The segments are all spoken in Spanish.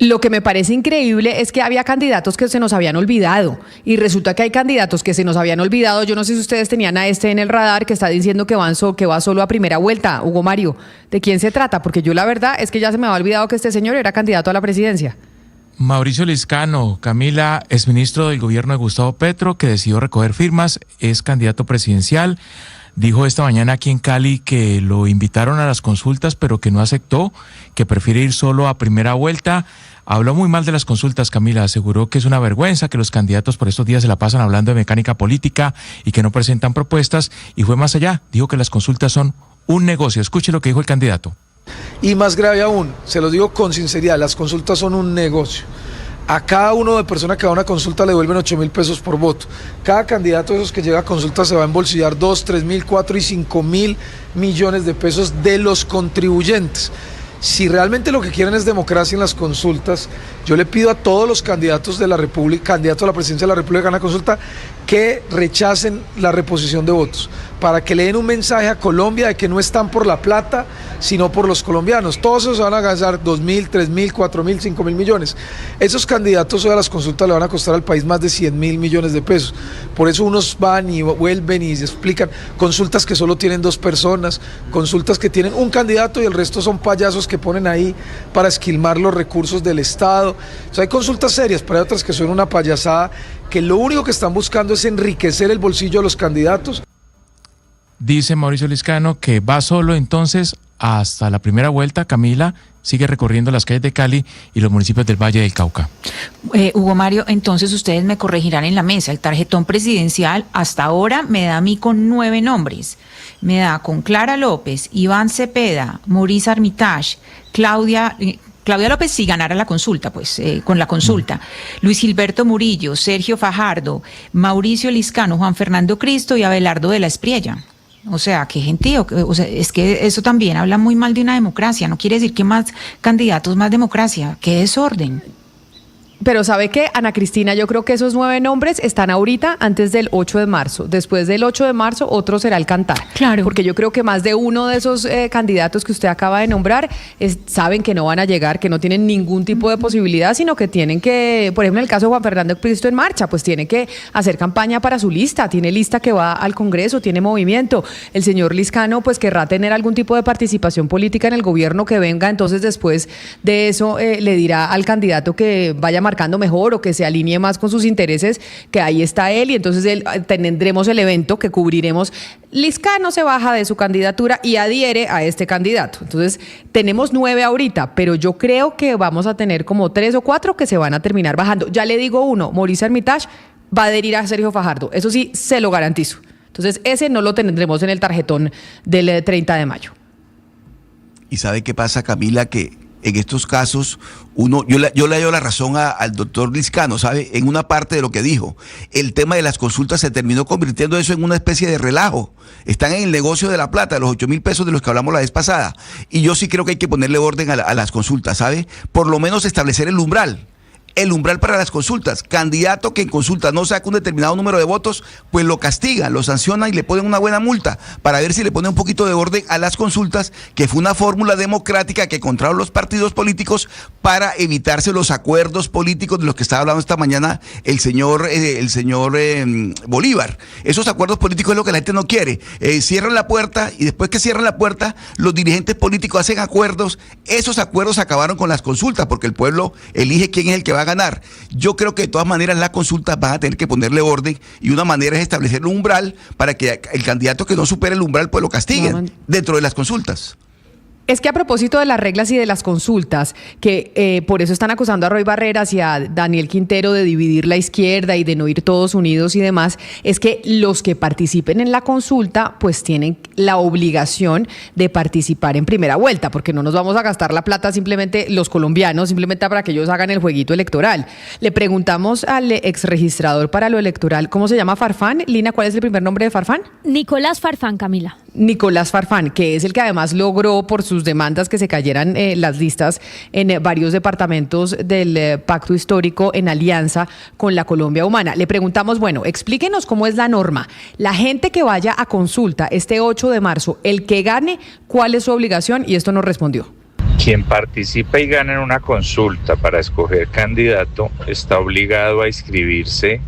Lo que me parece increíble es que había candidatos que se nos habían olvidado y resulta que hay candidatos que se nos habían olvidado. Yo no sé si ustedes tenían a este en el radar que está diciendo que va solo a primera vuelta. Hugo Mario, ¿de quién se trata? Porque yo la verdad es que ya se me había olvidado que este señor era candidato a la presidencia. Mauricio Liscano, Camila, exministro del gobierno de Gustavo Petro, que decidió recoger firmas, es candidato presidencial. Dijo esta mañana aquí en Cali que lo invitaron a las consultas, pero que no aceptó, que prefiere ir solo a primera vuelta. Habló muy mal de las consultas, Camila, aseguró que es una vergüenza, que los candidatos por estos días se la pasan hablando de mecánica política y que no presentan propuestas, y fue más allá, dijo que las consultas son un negocio. Escuche lo que dijo el candidato. Y más grave aún, se los digo con sinceridad, las consultas son un negocio. A cada uno de persona que va a una consulta le devuelven 8.000 pesos por voto. Cada candidato de esos que llega a consulta se va a embolsillar 2, 3.000, 4 y 5.000 millones de pesos de los contribuyentes. Si realmente lo que quieren es democracia en las consultas, yo le pido a todos los candidatos de la República, candidatos a la presidencia de la República en la consulta, que rechacen la reposición de votos, para que le den un mensaje a Colombia de que no están por la plata, sino por los colombianos. Todos esos se van a gastar 2.000, 3.000, 4.000, 5.000 millones. Esos candidatos hoy a las consultas le van a costar al país más de 100.000 millones de pesos. Por eso unos van y vuelven y se explican consultas que solo tienen 2 personas, consultas que tienen un candidato y el resto son payasos que ponen ahí para esquilmar los recursos del Estado. O sea, hay consultas serias, pero hay otras que son una payasada, que lo único que están buscando es enriquecer el bolsillo de los candidatos. Dice Mauricio Liscano que va solo entonces hasta la primera vuelta. Camila sigue recorriendo las calles de Cali y los municipios del Valle del Cauca. Hugo Mario, entonces ustedes me corregirán en la mesa. El tarjetón presidencial hasta ahora me da a mí con 9 nombres. Me da con Clara López, Iván Cepeda, Maurice Armitage, Claudia López si ganara la consulta, pues, con la consulta. Luis Gilberto Murillo, Sergio Fajardo, Mauricio Liscano, Juan Fernando Cristo y Abelardo de la Espriella. O sea, qué gentío. O sea, es que eso también habla muy mal de una democracia. No quiere decir que más candidatos, más democracia. Qué desorden. Pero ¿sabe qué, Ana Cristina? Yo creo que esos 9 nombres están ahorita antes del 8 de marzo. Después del 8 de marzo, otro será el cantar. Claro. Porque yo creo que más de uno de esos candidatos que usted acaba de nombrar saben que no van a llegar, que no tienen ningún tipo de posibilidad, sino que tienen que, por ejemplo, en el caso de Juan Fernando Cristo en Marcha, pues tiene que hacer campaña para su lista. Tiene lista que va al Congreso, tiene movimiento. El señor Liscano, pues querrá tener algún tipo de participación política en el gobierno que venga. Entonces, después de eso, le dirá al candidato que vaya marcando mejor o que se alinee más con sus intereses, que ahí está él, y entonces tendremos el evento que cubriremos. Liscano se baja de su candidatura y adhiere a este candidato. Entonces tenemos 9 ahorita, pero yo creo que vamos a tener como 3 o 4 que se van a terminar bajando. Ya le digo uno, Maurice Armitage va a adherir a Sergio Fajardo, eso sí, se lo garantizo. Entonces ese no lo tendremos en el tarjetón del 30 de mayo. ¿Y sabe qué pasa, Camila? Que en estos casos, yo le doy la razón al doctor Liscano, ¿sabe? En una parte de lo que dijo. El tema de las consultas se terminó convirtiendo eso en una especie de relajo. Están en el negocio de la plata, de los 8.000 pesos de los que hablamos la vez pasada. Y yo sí creo que hay que ponerle orden a las consultas, ¿sabe? Por lo menos establecer el umbral. El umbral para las consultas. Candidato que en consulta no saca un determinado número de votos, pues lo castigan, lo sancionan y le ponen una buena multa para ver si le pone un poquito de orden a las consultas, que fue una fórmula democrática que encontraron los partidos políticos para evitarse los acuerdos políticos de los que estaba hablando esta mañana el señor Bolívar. Esos acuerdos políticos es lo que la gente no quiere. Cierran la puerta y después que cierran la puerta, los dirigentes políticos hacen acuerdos. Esos acuerdos acabaron con las consultas porque el pueblo elige quién es el que va a ganar. Yo creo que de todas maneras las consultas van a tener que ponerle orden, y una manera es establecer un umbral para que el candidato que no supere el umbral pues lo castiguen dentro de las consultas. Es que a propósito de las reglas y de las consultas, que por eso están acusando a Roy Barreras y a Daniel Quintero de dividir la izquierda y de no ir todos unidos y demás, es que los que participen en la consulta pues tienen la obligación de participar en primera vuelta, porque no nos vamos a gastar la plata simplemente los colombianos, simplemente para que ellos hagan el jueguito electoral. Le preguntamos al exregistrador para lo electoral, ¿cómo se llama Farfán? Lina, ¿cuál es el primer nombre de Farfán? Nicolás Farfán, Camila. Nicolás Farfán, que es el que además logró por sus demandas que se cayeran las listas en varios departamentos del pacto histórico en alianza con la Colombia Humana. Le preguntamos, bueno, explíquenos cómo es la norma. La gente que vaya a consulta este 8 de marzo, el que gane, ¿cuál es su obligación? Y esto nos respondió. Quien participa y gana en una consulta para escoger candidato está obligado a inscribirse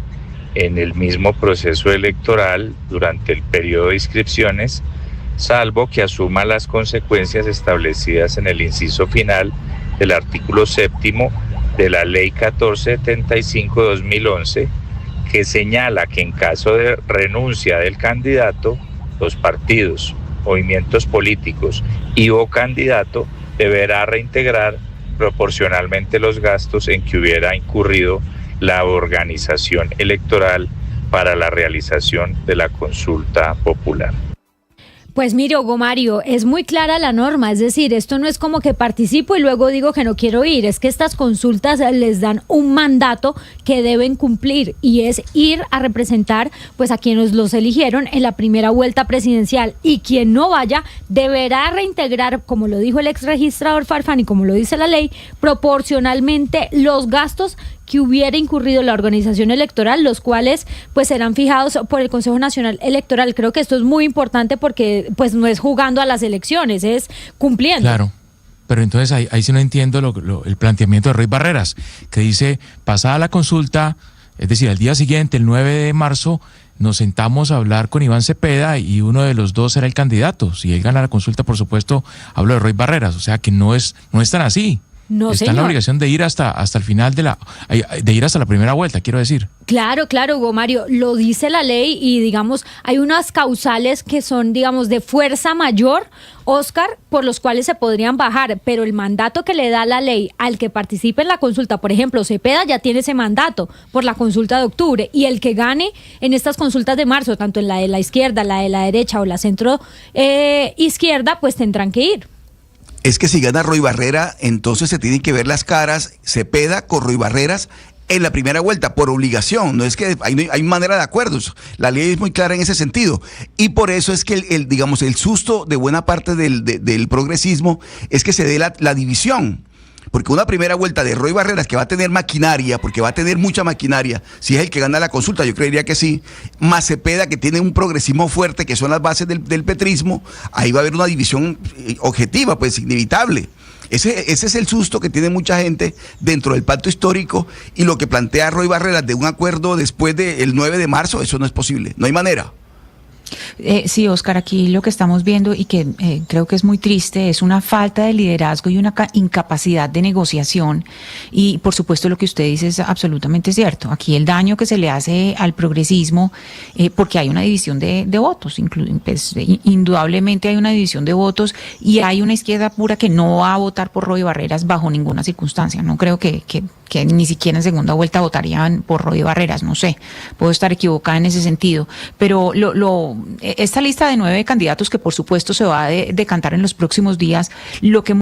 en el mismo proceso electoral durante el periodo de inscripciones, salvo que asuma las consecuencias establecidas en el inciso final del artículo 7º de la Ley 1475/2011, que señala que en caso de renuncia del candidato, los partidos, movimientos políticos y o candidato deberá reintegrar proporcionalmente los gastos en que hubiera incurrido la organización electoral para la realización de la consulta popular. Pues mire, Hugo Mario, es muy clara la norma, es decir, esto no es como que participo y luego digo que no quiero ir, es que estas consultas les dan un mandato que deben cumplir y es ir a representar pues a quienes los eligieron en la primera vuelta presidencial, y quien no vaya deberá reintegrar, como lo dijo el ex registrador Farfán y como lo dice la ley, proporcionalmente los gastos que hubiera incurrido la organización electoral, los cuales pues serán fijados por el Consejo Nacional Electoral. Creo que esto es muy importante porque pues no es jugando a las elecciones, es cumpliendo. Claro, pero entonces ahí sí no entiendo el planteamiento de Roy Barreras, que dice, pasada la consulta, es decir, al día siguiente, el 9 de marzo, nos sentamos a hablar con Iván Cepeda y uno de los dos será el candidato. Si él gana la consulta, por supuesto, hablo de Roy Barreras, o sea que no es tan así. No, está señor. en la obligación de ir hasta el final de ir hasta la primera vuelta, quiero decir. Claro, Hugo Mario, lo dice la ley y digamos, hay unas causales que son, digamos, de fuerza mayor, Oscar, por los cuales se podrían bajar, pero el mandato que le da la ley al que participe en la consulta, por ejemplo, Cepeda ya tiene ese mandato por la consulta de octubre, y el que gane en estas consultas de marzo, tanto en la de la izquierda, la de la derecha o la centro izquierda, pues tendrán que ir. Es que si gana Roy Barrera, entonces se tienen que ver las caras Cepeda con Roy Barreras en la primera vuelta, por obligación. No es que hay manera de acuerdos. La ley es muy clara en ese sentido. Y por eso es que el susto de buena parte del progresismo es que se dé la división. Porque una primera vuelta de Roy Barreras, que va a tener maquinaria, porque va a tener mucha maquinaria, si es el que gana la consulta, yo creería que sí, más Cepeda, que tiene un progresismo fuerte, que son las bases del petrismo, ahí va a haber una división objetiva, pues inevitable. Ese es el susto que tiene mucha gente dentro del pacto histórico, y lo que plantea Roy Barreras de un acuerdo después del 9 de marzo, eso no es posible, no hay manera. Sí, Oscar, aquí lo que estamos viendo y que creo que es muy triste es una falta de liderazgo y una incapacidad de negociación, y por supuesto lo que usted dice es absolutamente cierto. Aquí el daño que se le hace al progresismo, porque hay una división de votos, pues, indudablemente hay una división de votos, y hay una izquierda pura que no va a votar por Roy Barreras bajo ninguna circunstancia. No creo que ni siquiera en segunda vuelta votarían por Roy Barreras, no sé, puedo estar equivocada en ese sentido, pero esta lista de 9 candidatos que por supuesto se va a decantar en los próximos días, lo que